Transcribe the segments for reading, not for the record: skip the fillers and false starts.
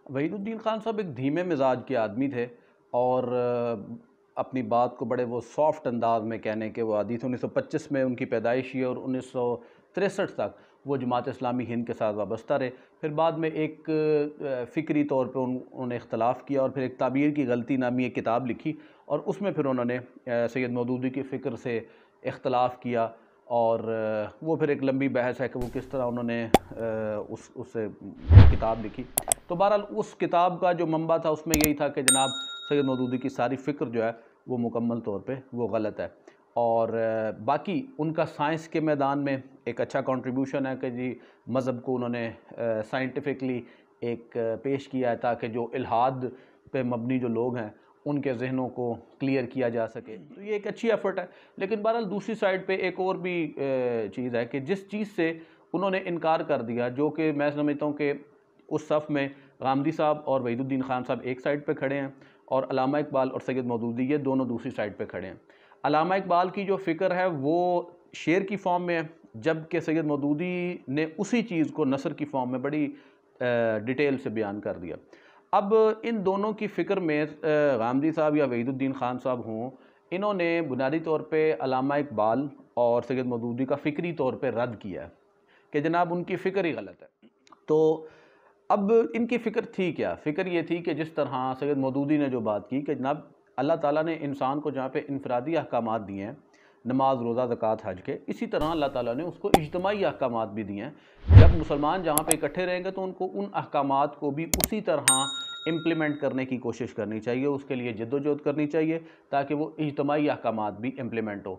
وحید الدین خان صاحب ایک دھیمے مزاج کے آدمی تھے اور اپنی بات کو بڑے وہ سافٹ انداز میں کہنے کے وہ عادی تھے۔ 1925 میں ان کی پیدائش ہوئی اور 1963 تک وہ جماعت اسلامی ہند کے ساتھ وابستہ رہے۔ پھر بعد میں ایک فکری طور پہ انہوں نے اختلاف کیا اور پھر ایک تعبیر کی غلطی نامی ایک کتاب لکھی اور اس میں پھر انہوں نے سید مودودی کی فکر سے اختلاف کیا اور وہ پھر ایک لمبی بحث ہے کہ وہ کس طرح انہوں نے اس سے کتاب لکھی۔ تو بہرحال اس کتاب کا جو منبع تھا اس میں یہی تھا کہ جناب سید مودودی کی ساری فکر جو ہے وہ مکمل طور پہ وہ غلط ہے، اور باقی ان کا سائنس کے میدان میں ایک اچھا کنٹریبیوشن ہے کہ جی مذہب کو انہوں نے سائنٹیفکلی ایک پیش کیا ہے تاکہ جو الحاد پہ مبنی جو لوگ ہیں ان کے ذہنوں کو کلیئر کیا جا سکے، تو یہ ایک اچھی ایفرٹ ہے۔ لیکن بہرحال دوسری سائیڈ پہ ایک اور بھی چیز ہے کہ جس چیز سے انہوں نے انکار کر دیا، جو کہ میں سمجھتا ہوں کہ اس صف میں غامدی صاحب اور وحید الدین خان صاحب ایک سائیڈ پہ کھڑے ہیں اور علامہ اقبال اور سید مودودی یہ دونوں دوسری سائیڈ پہ کھڑے ہیں۔ علامہ اقبال کی جو فکر ہے وہ شعر کی فارم میں ہے، جبکہ سید مودودی نے اسی چیز کو نثر کی فارم میں بڑی ڈیٹیل سے بیان کر دیا۔ اب ان دونوں کی فکر میں غامدی صاحب یا وحید الدین خان صاحب ہوں، انہوں نے بنیادی طور پہ علامہ اقبال اور سید مودودی کا فکری طور پہ رد کیا ہے کہ جناب ان کی فکر ہی غلط ہے۔ تو اب ان کی فکر تھی کیا؟ فکر یہ تھی کہ جس طرح سید مودودی نے جو بات کی کہ جناب اللہ تعالیٰ نے انسان کو جہاں پہ انفرادی احکامات دیے ہیں، نماز روزہ زکوٰۃ حج کے، اسی طرح اللہ تعالیٰ نے اس کو اجتماعی احکامات بھی دیے ہیں۔ جب مسلمان جہاں پہ اکٹھے رہیں گے تو ان کو ان احکامات کو بھی اسی طرح امپلیمنٹ کرنے کی کوشش کرنی چاہیے، اس کے لیے جد و جہد کرنی چاہیے تاکہ وہ اجتماعی احکامات بھی امپلیمنٹ ہو۔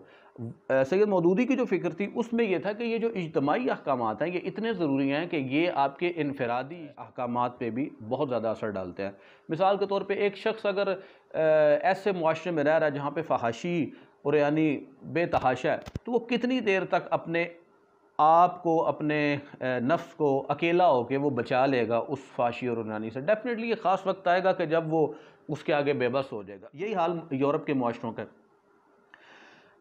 سید مودودی کی جو فکر تھی اس میں یہ تھا کہ یہ جو اجتماعی احکامات ہیں یہ اتنے ضروری ہیں کہ یہ آپ کے انفرادی احکامات پہ بھی بہت زیادہ اثر ڈالتے ہیں۔ مثال کے طور پہ ایک شخص اگر ایسے معاشرے میں رہ رہا ہے جہاں پہ فحاشی اور یعنی بے تحاشا ہے، تو وہ کتنی دیر تک اپنے آپ کو، اپنے نفس کو اکیلا ہو کے وہ بچا لے گا اس فحاشی اور عریانی سے؟ ڈیفینیٹلی یہ خاص وقت آئے گا کہ جب وہ اس کے آگے بے بس ہو جائے گا۔ یہی حال یورپ کے معاشروں کا،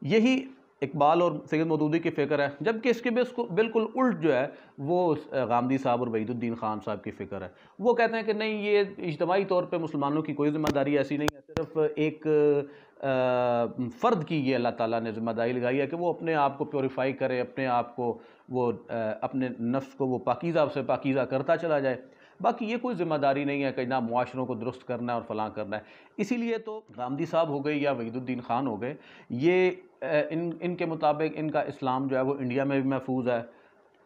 یہی اقبال اور سید مودودی کی فکر ہے، جبکہ اس کے بالکل الٹ جو ہے وہ غامدی صاحب اور وحید الدین خان صاحب کی فکر ہے۔ وہ کہتے ہیں کہ نہیں، یہ اجتماعی طور پہ مسلمانوں کی کوئی ذمہ داری ایسی نہیں ہے، صرف ایک فرد کی یہ اللہ تعالیٰ نے ذمہ داری لگائی ہے کہ وہ اپنے آپ کو پیوریفائی کرے، اپنے آپ کو وہ اپنے نفس کو وہ پاکیزہ سے پاکیزہ کرتا چلا جائے، باقی یہ کوئی ذمہ داری نہیں ہے کہ جناب معاشروں کو درست کرنا ہے اور فلاں کرنا ہے۔ اسی لیے تو غامدی صاحب ہو گئے یا وحید الدین خان ہو گئے، یہ ان کے مطابق ان کا اسلام جو ہے وہ انڈیا میں بھی محفوظ ہے،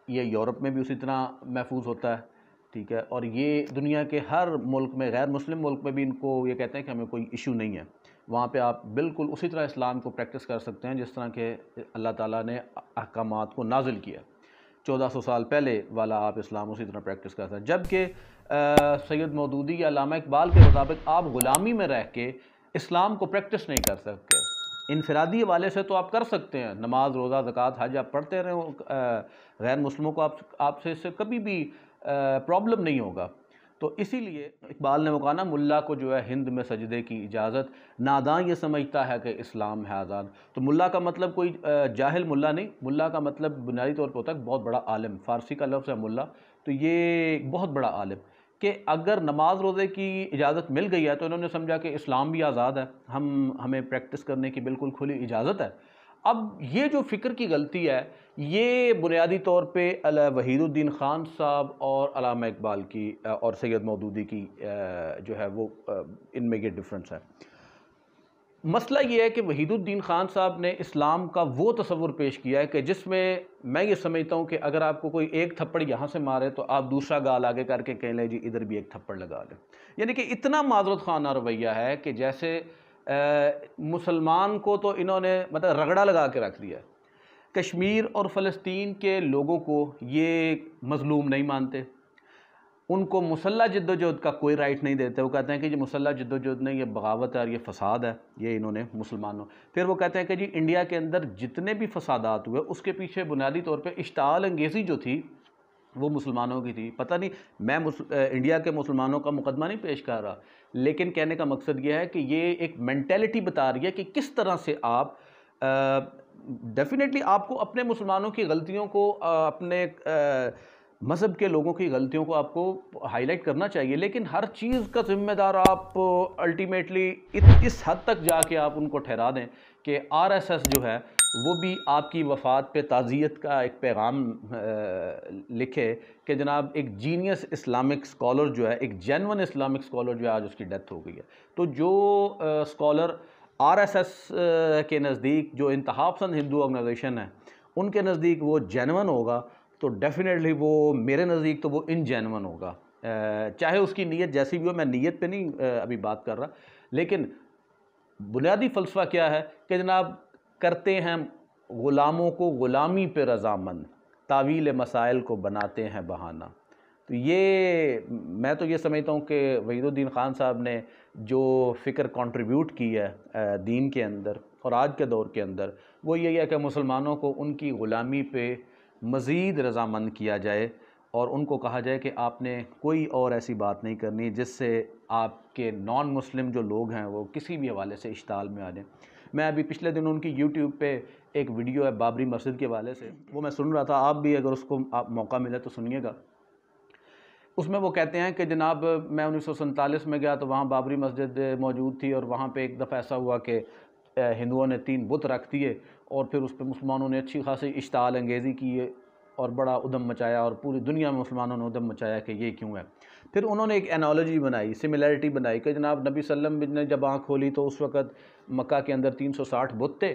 یہ یورپ میں بھی اسی طرح محفوظ ہوتا ہے، ٹھیک ہے، اور یہ دنیا کے ہر ملک میں، غیر مسلم ملک میں بھی ان کو یہ کہتے ہیں کہ ہمیں کوئی ایشو نہیں ہے، وہاں پہ آپ بالکل اسی طرح اسلام کو پریکٹس کر سکتے ہیں جس طرح کہ اللہ تعالیٰ نے احکامات کو نازل کیا، 1400 سال پہلے والا آپ اسلام اسی طرح پریکٹس کر سکتے ہیں۔ جبکہ سید مودودی یا علامہ اقبال کے مطابق آپ غلامی میں رہ کے اسلام کو پریکٹس نہیں کر سکتے۔ انفرادی حوالے سے تو آپ کر سکتے ہیں، نماز روزہ زکوٰۃ حج آپ پڑھتے رہے، غیر مسلموں کو آپ سے اس سے کبھی بھی پرابلم نہیں ہوگا۔ تو اسی لیے اقبال نے وہ کہا نا، ملا کو جو ہے ہند میں سجدے کی اجازت، ناداں یہ سمجھتا ہے کہ اسلام ہے آزاد۔ تو ملا کا مطلب کوئی جاہل ملا نہیں، ملا کا مطلب بنیادی طور پہ ہوتا ہے بہت بڑا عالم، فارسی کا لفظ ہے ملا، تو یہ بہت بڑا عالم، کہ اگر نماز روزے کی اجازت مل گئی ہے تو انہوں نے سمجھا کہ اسلام بھی آزاد ہے، ہمیں پریکٹس کرنے کی بالکل کھلی اجازت ہے۔ اب یہ جو فکر کی غلطی ہے یہ بنیادی طور پہ وحید الدین خان صاحب اور علامہ اقبال کی اور سید مودودی کی جو ہے وہ ان میں یہ ڈفرنس ہے۔ مسئلہ یہ ہے کہ وحید الدین خان صاحب نے اسلام کا وہ تصور پیش کیا ہے کہ جس میں یہ سمجھتا ہوں کہ اگر آپ کو کوئی ایک تھپڑ یہاں سے مارے تو آپ دوسرا گال آگے کر کے کہہ لیں جی ادھر بھی ایک تھپڑ لگا لیں، یعنی کہ اتنا معذرت خانہ رویہ ہے کہ جیسے مسلمان کو تو انہوں نے مطلب رگڑا لگا کے رکھ دیا ہے۔ کشمیر اور فلسطین کے لوگوں کو یہ مظلوم نہیں مانتے، ان کو مسلح جد و جہد کا کوئی رائٹ نہیں دیتے، وہ کہتے ہیں کہ یہ مسلح جد و جہد نہیں، یہ بغاوت ہے اور یہ فساد ہے، یہ انہوں نے مسلمانوں۔ پھر وہ کہتے ہیں کہ جی انڈیا کے اندر جتنے بھی فسادات ہوئے اس کے پیچھے بنیادی طور پہ اشتعال انگیزی جو تھی وہ مسلمانوں کی تھی۔ پتہ نہیں، میں انڈیا کے مسلمانوں کا مقدمہ نہیں پیش کر رہا، لیکن کہنے کا مقصد یہ ہے کہ یہ ایک مینٹیلٹی بتا رہی ہے کہ کس طرح سے آپ ڈیفینیٹلی آپ کو اپنے مسلمانوں کی غلطیوں کو اپنے مذہب کے لوگوں کی غلطیوں کو آپ کو ہائی لائٹ کرنا چاہیے، لیکن ہر چیز کا ذمہ دار آپ الٹیمیٹلی اس حد تک جا کے آپ ان کو ٹھہرا دیں کہ آر ایس ایس جو ہے وہ بھی آپ کی وفات پہ تعزیت کا ایک پیغام لکھے کہ جناب ایک جینیس اسلامک اسکالر جو ہے، ایک جینون اسلامک اسکالر جو ہے آج اس کی ڈیتھ ہو گئی ہے۔ تو جو اسکالر آر ایس ایس کے نزدیک، جو انتہا پسند ہندو آرگنائزیشن ہے ان کے نزدیک وہ جینون ہوگا، تو ڈیفینیٹلی وہ میرے نزدیک تو وہ ان جینون ہوگا، چاہے اس کی نیت جیسی بھی ہو۔ میں نیت پہ نہیں ابھی بات کر رہا، لیکن بنیادی فلسفہ کیا ہے کہ جناب کرتے ہیں غلاموں کو غلامی پہ رضامند، تاویل مسائل کو بناتے ہیں بہانہ۔ تو یہ میں تو یہ سمجھتا ہوں کہ وحید الدین خان صاحب نے جو فکر کنٹریبیوٹ کی ہے دین کے اندر اور آج کے دور کے اندر، وہ یہی ہے کہ مسلمانوں کو ان کی غلامی پہ مزید رضامند کیا جائے، اور ان کو کہا جائے کہ آپ نے کوئی اور ایسی بات نہیں کرنی جس سے آپ کے نان مسلم جو لوگ ہیں وہ کسی بھی حوالے سے اشتعال میں آ جائیں۔ میں ابھی پچھلے دن ان کی یوٹیوب پہ ایک ویڈیو ہے بابری مسجد کے حوالے سے، وہ میں سن رہا تھا، آپ بھی اگر اس کو آپ موقع ملے تو سنیے گا۔ اس میں وہ کہتے ہیں کہ جناب میں 1947 میں گیا تو وہاں بابری مسجد موجود تھی، اور وہاں پہ ایک دفعہ ایسا ہوا کہ ہندوؤں نے 3 بت رکھ دیے، اور پھر اس پہ مسلمانوں نے اچھی خاصی اشتعال انگیزی کی اور بڑا ادھم مچایا، اور پوری دنیا میں مسلمانوں نے ادھم مچایا کہ یہ کیوں ہے۔ پھر انہوں نے ایک انالوجی بنائی، سملیرٹی بنائی کہ جناب نبی صلی اللہ علیہ وسلم نے جب آنکھ کھولی تو اس وقت مکہ کے اندر 360 بت تھے،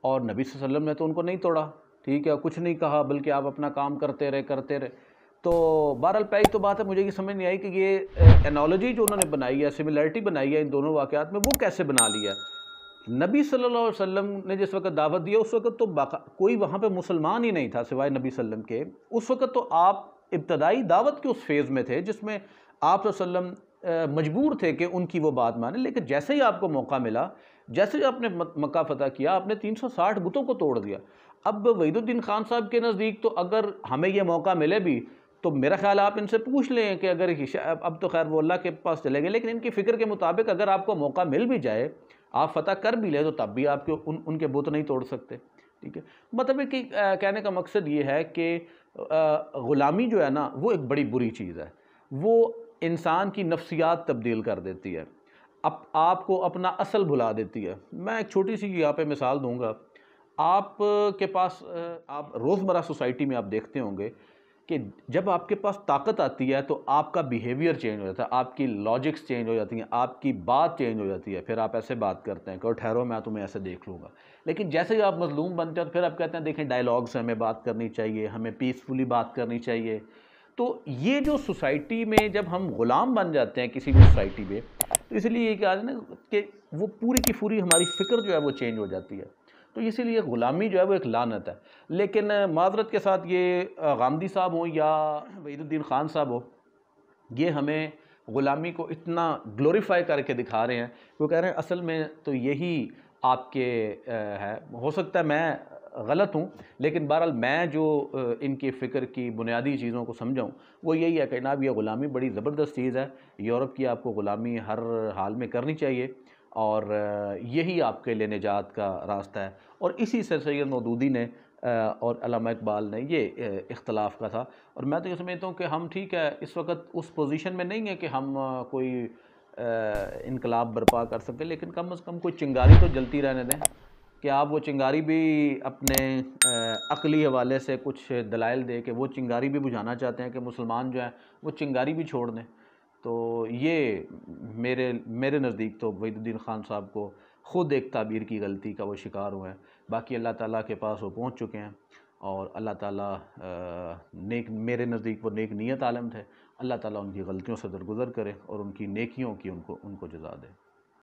اور نبی صلی اللہ علیہ وسلم نے تو ان کو نہیں توڑا، ٹھیک ہے، کچھ نہیں کہا، بلکہ آپ اپنا کام کرتے رہے۔ تو بہرحال پہلی تو بات ہے، مجھے یہ سمجھ نہیں آئی کہ یہ انالوجی جو انہوں نے بنائی ہے، سملیرٹی بنائی ہے ان دونوں واقعات میں، وہ کیسے بنا لیا ہے۔ نبی صلی اللہ علیہ وسلم نے جس وقت دعوت دیا اس وقت تو کوئی وہاں پہ مسلمان ہی نہیں تھا سوائے نبی صلی اللہ علیہ وسلم کے۔ اس وقت تو آپ ابتدائی دعوت کے اس فیز میں تھے جس میں آپ صلی اللہ علیہ وسلم مجبور تھے کہ ان کی وہ بات مانیں، لیکن جیسے ہی آپ کو موقع ملا، جیسے ہی آپ نے مکہ فتح کیا، آپ نے 360 بتوں کو توڑ دیا۔ اب وحید الدین خان صاحب کے نزدیک تو اگر ہمیں یہ موقع ملے بھی تو میرا خیال آپ ان سے پوچھ لیں کہ اگر اب تو خیر وہ اللہ کے پاس چلے گئے، لیکن ان کی فکر کے مطابق اگر آپ کو موقع مل بھی جائے، آپ فتح کر بھی لیں، تو تب بھی آپ کے ان کے بت نہیں توڑ سکتے، ٹھیک ہے۔ مطلب کہ کہنے کا مقصد یہ ہے کہ غلامی جو ہے نا وہ ایک بڑی بری چیز ہے، وہ انسان کی نفسیات تبدیل کر دیتی ہے، آپ کو اپنا اصل بھلا دیتی ہے۔ میں ایک چھوٹی سی یہاں پہ مثال دوں گا، آپ کے پاس آپ روزمرہ سوسائٹی میں آپ دیکھتے ہوں گے کہ جب آپ کے پاس طاقت آتی ہے تو آپ کا بیہیویئر چینج ہو جاتا ہے، آپ کی لاجکس چینج ہو جاتی ہیں، آپ کی بات چینج ہو جاتی ہے، پھر آپ ایسے بات کرتے ہیں کہ ٹھہرو میں تمہیں ایسے دیکھ لوں گا۔ لیکن جیسے ہی آپ مظلوم بنتے ہیں تو پھر آپ کہتے ہیں دیکھیں ڈائیلاگ سے ہمیں بات کرنی چاہیے، ہمیں پیسفلی بات کرنی چاہیے۔ تو یہ جو سوسائٹی میں جب ہم غلام بن جاتے ہیں کسی بھی سوسائٹی میں، تو اس لیے یہ کہا ہے نا کہ وہ پوری کی پوری ہماری فکر جو ہے وہ چینج ہو جاتی ہے۔ تو اسی لیے غلامی جو ہے وہ ایک لعنت ہے۔ لیکن معذرت کے ساتھ یہ غامدی صاحب ہوں یا وحید الدین خان صاحب ہوں، یہ ہمیں غلامی کو اتنا گلوریفائی کر کے دکھا رہے ہیں، وہ کہہ رہے ہیں اصل میں تو یہی آپ کے ہے۔ ہو سکتا ہے میں غلط ہوں، لیکن بہرحال میں جو ان کی فکر کی بنیادی چیزوں کو سمجھاؤں وہ یہی ہے کہ جناب یہ غلامی بڑی زبردست چیز ہے، یورپ کی آپ کو غلامی ہر حال میں کرنی چاہیے، اور یہی آپ کے لیے نجات کا راستہ ہے۔ اور اسی سے سید مودودی نے اور علامہ اقبال نے یہ اختلاف کا تھا۔ اور میں تو یہ سمجھتا ہوں کہ ہم ٹھیک ہے اس وقت اس پوزیشن میں نہیں ہے کہ ہم کوئی انقلاب برپا کر سکیں، لیکن کم از کم کوئی چنگاری تو جلتی رہنے دیں، کہ آپ وہ چنگاری بھی اپنے عقلی حوالے سے کچھ دلائل دے کہ وہ چنگاری بھی بجھانا چاہتے ہیں کہ مسلمان جو ہیں وہ چنگاری بھی چھوڑ دیں۔ تو یہ میرے نزدیک تو وحید الدین خان صاحب کو خود ایک تعبیر کی غلطی کا وہ شکار ہوئے ہیں۔ باقی اللہ تعالیٰ کے پاس وہ پہنچ چکے ہیں، اور اللہ تعالیٰ میرے نزدیک وہ نیک نیت عالم تھے، اللہ تعالیٰ ان کی غلطیوں سے درگزر کرے اور ان کی نیکیوں کی ان کو جزا دے۔